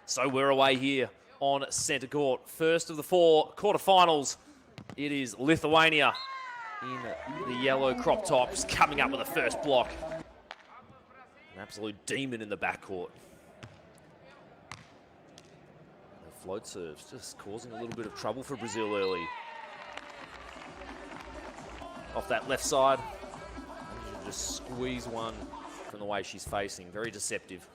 So we're away here on centre court. First of the four quarterfinals. It is Lithuania in the yellow crop tops coming up with the first block. An absolute demon in the backcourt. The float serves just causing a little bit of trouble for Brazil early. Off that left side. Just squeeze one from the way she's facing. Very deceptive.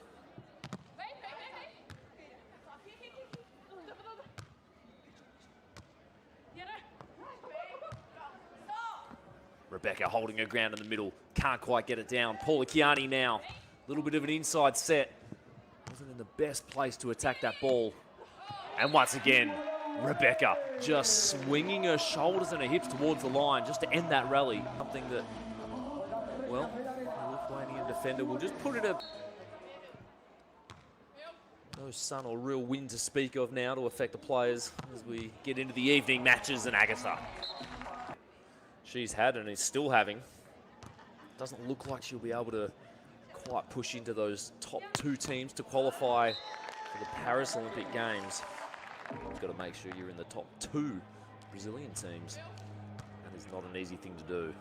Rebecca holding her ground in the middle. Can't quite get it down. Paulikiene now. A little bit of an inside set. Wasn't in the best place to attack that ball. And once again, Rebecca just swinging her shoulders and her hips towards the line just to end that rally. Something that, well, the Lithuanian defender will just put it up. No sun or real wind to speak of now to affect the players as we get into the evening matches and Agatha. She's had and is still having. Doesn't look like she'll be able to quite push into those top two teams to qualify for the Paris Olympic Games. You've got to make sure you're in the top two Brazilian teams. That is not an easy thing to do.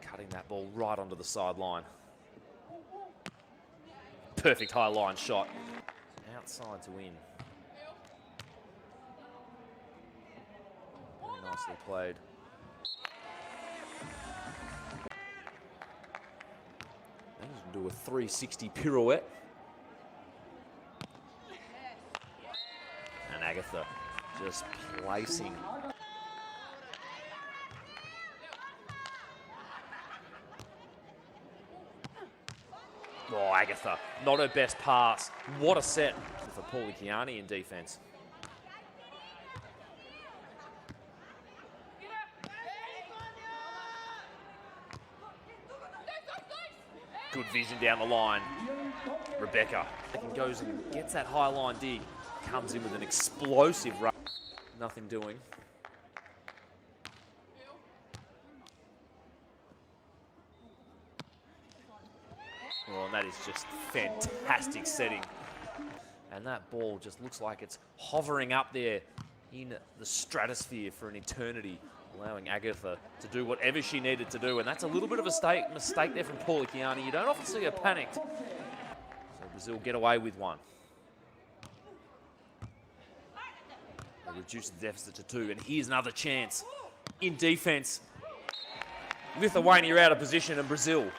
Cutting that ball right onto the sideline. Perfect high line shot. Outside to in. Very nicely played. Do a 360 pirouette. And Agatha just placing. Oh, Agatha, not her best pass. What a set for Paulikiene in defense. Good vision down the line. Rebecca goes and gets that high line dig. Comes in with an explosive run. Nothing doing. Well, and that is just fantastic setting. And that ball just looks like it's hovering up there in the stratosphere for an eternity, allowing Agatha to do whatever she needed to do. And that's a little bit of a mistake there from Paulikiene. You don't often see her panicked. So Brazil get away with one. They reduce the deficit to 2. And here's another chance in defense. Lithuania out of position and Brazil.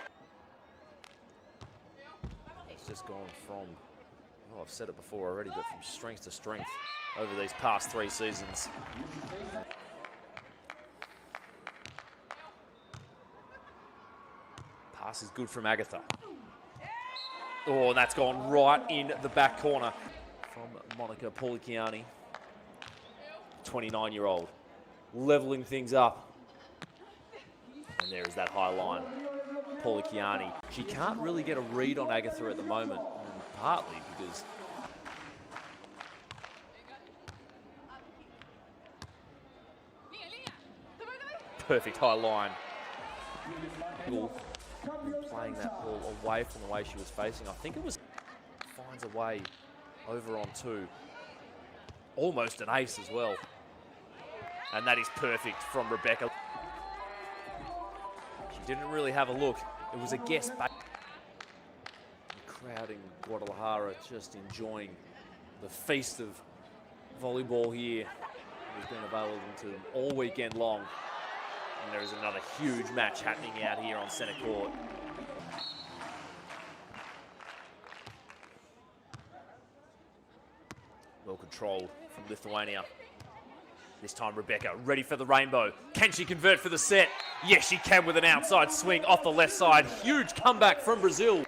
It's just gone from, well, I've said it before already, but from strength to strength over these past 3 seasons. Pass is good from Agatha. Oh, and that's gone right in the back corner from Monica Paulikiene, 29-year-old, leveling things up. And there is that high line. Paulikiene. She can't really get a read on Agatha at the moment, partly because perfect high line. Playing that ball away from the way she was facing. I think it was finds a way over on 2. Almost an ace as well. And that is perfect from Rebecca. She didn't really have a look. It was a guess back. The crowd in Guadalajara just enjoying the feast of volleyball here. It's been available to them all weekend long. And there is another huge match happening out here on centre court. Well controlled from Lithuania. This time Rebecca ready for the rainbow. Can she convert for the set? Yes, she can with an outside swing off the left side. Huge comeback from Brazil.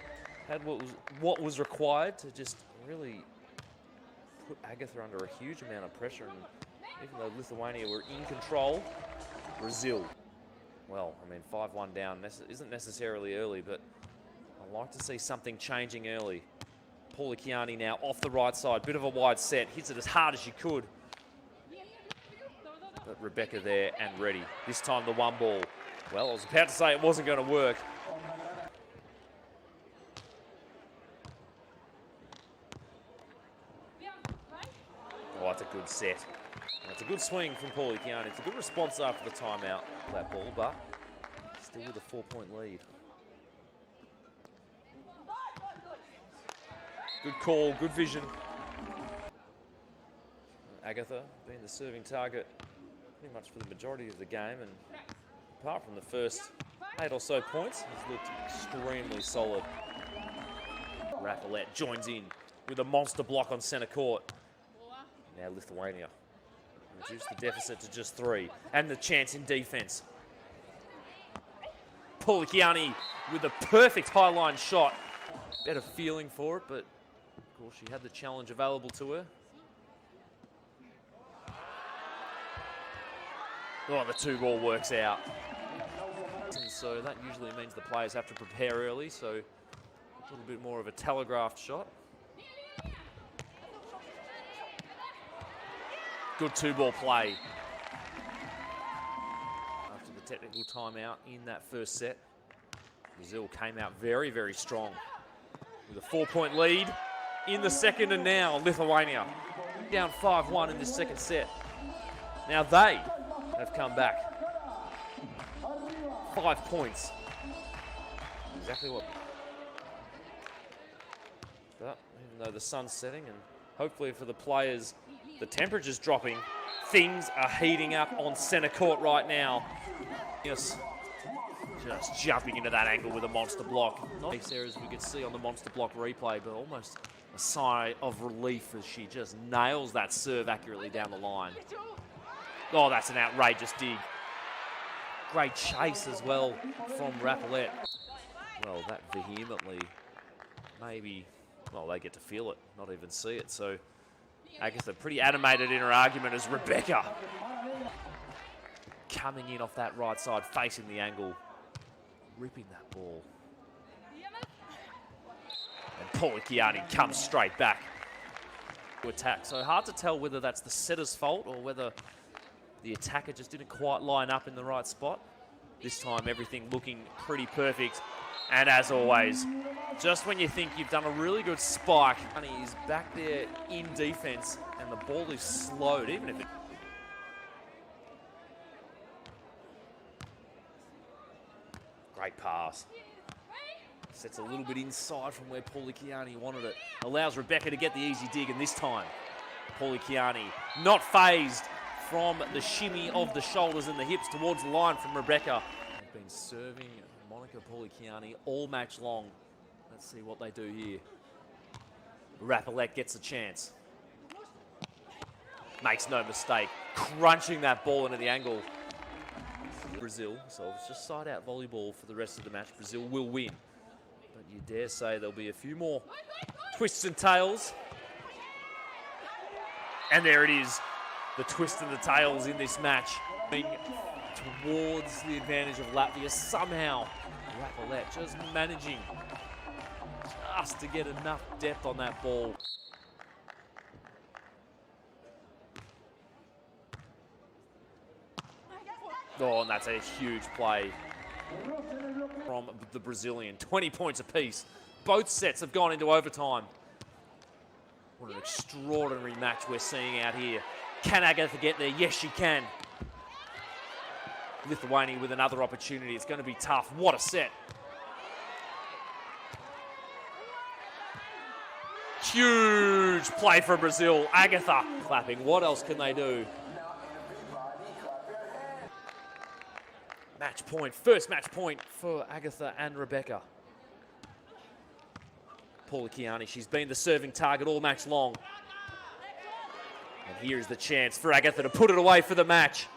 Had what was required to just really put Agatha under a huge amount of pressure. And even though Lithuania were in control, Brazil, well, I mean, 5-1 down isn't necessarily early, but I like to see something changing early. Paulikiene now off the right side, bit of a wide set, hits it as hard as she could. But Rebecca there and ready. This time the one ball. Well, I was about to say it wasn't going to work. Oh, that's a good set. That's a good swing from Paulikiene. It's a good response after the timeout for that ball, but still with a 4-point lead. Good call, good vision. Agatha being the serving target pretty much for the majority of the game, and apart from the first 8 or so points, has looked extremely solid. Raupelyte joins in with a monster block on centre court. Now Lithuania reduce the deficit to just 3, and the chance in defence. Paulikiene with a perfect high-line shot. Better feeling for it, but of course she had the challenge available to her. Oh, the 2-ball works out. And so that usually means the players have to prepare early, so a little bit more of a telegraphed shot. Good 2-ball play. After the technical timeout in that first set, Brazil came out very, very strong with a 4-point lead in the second, and now Lithuania down 5-1 in this second set. Now they have come back. 5 points. Exactly what. But even though the sun's setting and hopefully for the players the temperature's dropping, things are heating up on centre court right now. Yes, just jumping into that angle with a monster block. Not there as we could see on the monster block replay, but almost a sigh of relief as she just nails that serve accurately down the line. Oh, that's an outrageous dig. Great chase as well from Raupelyte. Well, that vehemently, maybe, well, they get to feel it, not even see it. So Agatha pretty animated in her argument as Rebecca coming in off that right side, facing the angle, ripping that ball. And Paulikiene comes straight back to attack. So hard to tell whether that's the setter's fault or whether the attacker just didn't quite line up in the right spot. This time, everything looking pretty perfect. And as always, just when you think you've done a really good spike, and he's back there in defense, and the ball is slowed, even if it... Great pass. Sets a little bit inside from where Paulikiene wanted it. Allows Rebecca to get the easy dig, and this time, Paulikiene not phased from the shimmy of the shoulders and the hips towards the line from Rebecca. They've been serving Monica Paulikiene all match long. Let's see what they do here. Raupelyte gets a chance. Makes no mistake, crunching that ball into the angle. Brazil, so it's just side-out volleyball for the rest of the match. Brazil will win, but you dare say there'll be a few more twists and tails. And there it is. The twist and the tails in this match towards the advantage of Latvia. Somehow, Raupelyte just managing just to get enough depth on that ball. Oh, and that's a huge play from the Brazilian. 20 points apiece. Both sets have gone into overtime. What an extraordinary match we're seeing out here. Can Agatha get there? Yes, she can. Lithuania with another opportunity. It's going to be tough. What a set. Huge play for Brazil. Agatha clapping. What else can they do? Match point. First match point for Agatha and Rebecca. Paulikiene, she's been the serving target all match long. And here's the chance for Agatha to put it away for the match.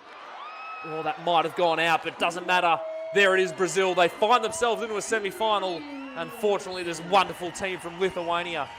Oh, that might have gone out, but doesn't matter. There it is, Brazil. They find themselves into a semi-final. Unfortunately, this wonderful team from Lithuania